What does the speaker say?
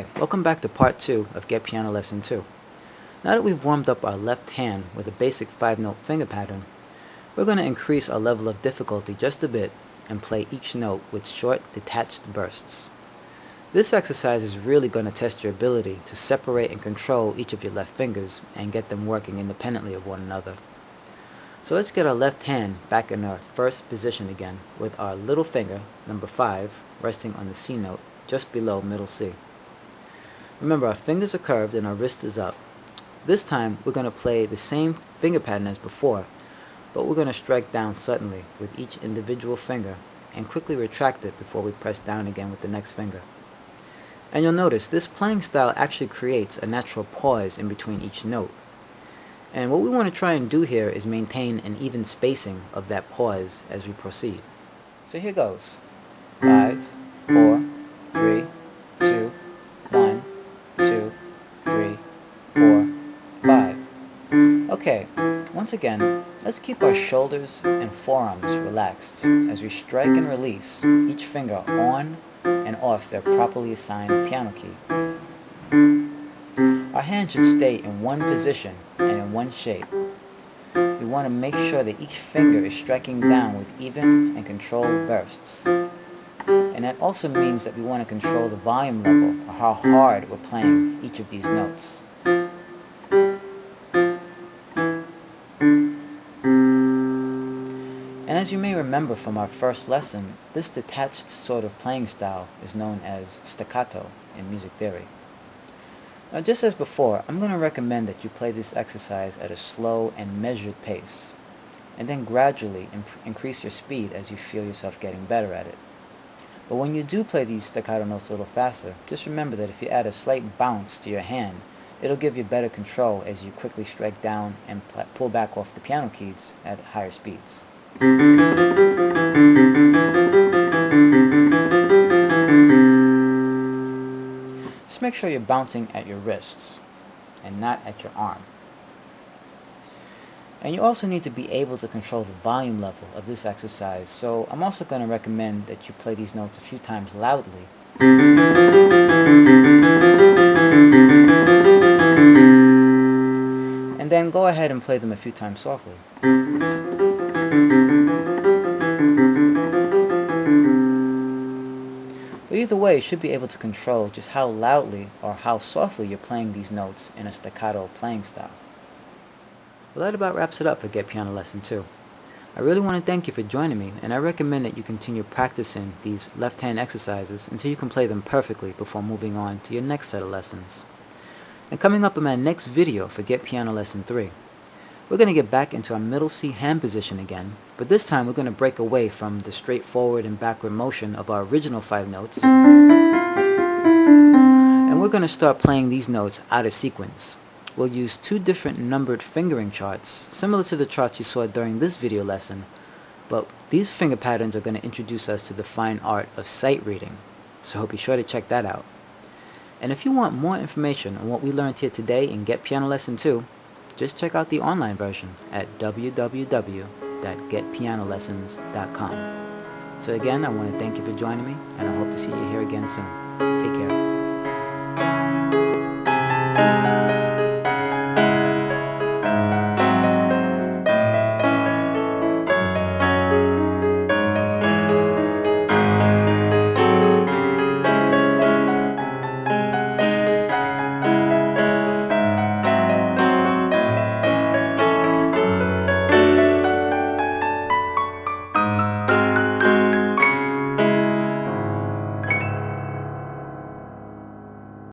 Okay, welcome back to part 2 of Get Piano Lesson 2. Now that we've warmed up our left hand with a basic 5-note finger pattern, we're going to increase our level of difficulty just a bit and play each note with short, detached bursts. This exercise is really going to test your ability to separate and control each of your left fingers and get them working independently of one another. So let's get our left hand back in our first position again with our little finger, number 5, resting on the C note just below middle C. Remember, our fingers are curved and our wrist is up. This time we're going to play the same finger pattern as before, but we're going to strike down suddenly with each individual finger and quickly retract it before we press down again with the next finger. And you'll notice this playing style actually creates a natural pause in between each note. And what we want to try and do here is maintain an even spacing of that pause as we proceed. So here goes. 5, 4, 3, 2, 1, 2, 3, 4, 5. Okay, once again, let's keep our shoulders and forearms relaxed as we strike and release each finger on and off their properly assigned piano key. Our hand should stay in one position and in one shape. We want to make sure that each finger is striking down with even and controlled bursts. And that also means that we want to control the volume level or how hard we're playing each of these notes. And as you may remember from our first lesson, this detached sort of playing style is known as staccato in music theory. Now, just as before, I'm going to recommend that you play this exercise at a slow and measured pace, and then gradually increase your speed as you feel yourself getting better at it. But when you do play these staccato notes a little faster, just remember that if you add a slight bounce to your hand, it'll give you better control as you quickly strike down and pull back off the piano keys at higher speeds. Just make sure you're bouncing at your wrists and not at your arm. And you also need to be able to control the volume level of this exercise, so I'm also going to recommend that you play these notes a few times loudly. And then go ahead and play them a few times softly. But either way, you should be able to control just how loudly or how softly you're playing these notes in a staccato playing style. Well, that about wraps it up for Get Piano Lesson 2. I really want to thank you for joining me, and I recommend that you continue practicing these left-hand exercises until you can play them perfectly before moving on to your next set of lessons. And coming up in my next video for Get Piano Lesson 3, we're going to get back into our middle C hand position again, but this time we're going to break away from the straightforward and backward motion of our original 5 notes, and we're going to start playing these notes out of sequence. We'll use 2 different numbered fingering charts, similar to the charts you saw during this video lesson, but these finger patterns are going to introduce us to the fine art of sight reading, so be sure to check that out. And if you want more information on what we learned here today in Get Piano Lesson 2, just check out the online version at www.getpianolessons.com. So again, I want to thank you for joining me, and I hope to see you here again soon. Take care.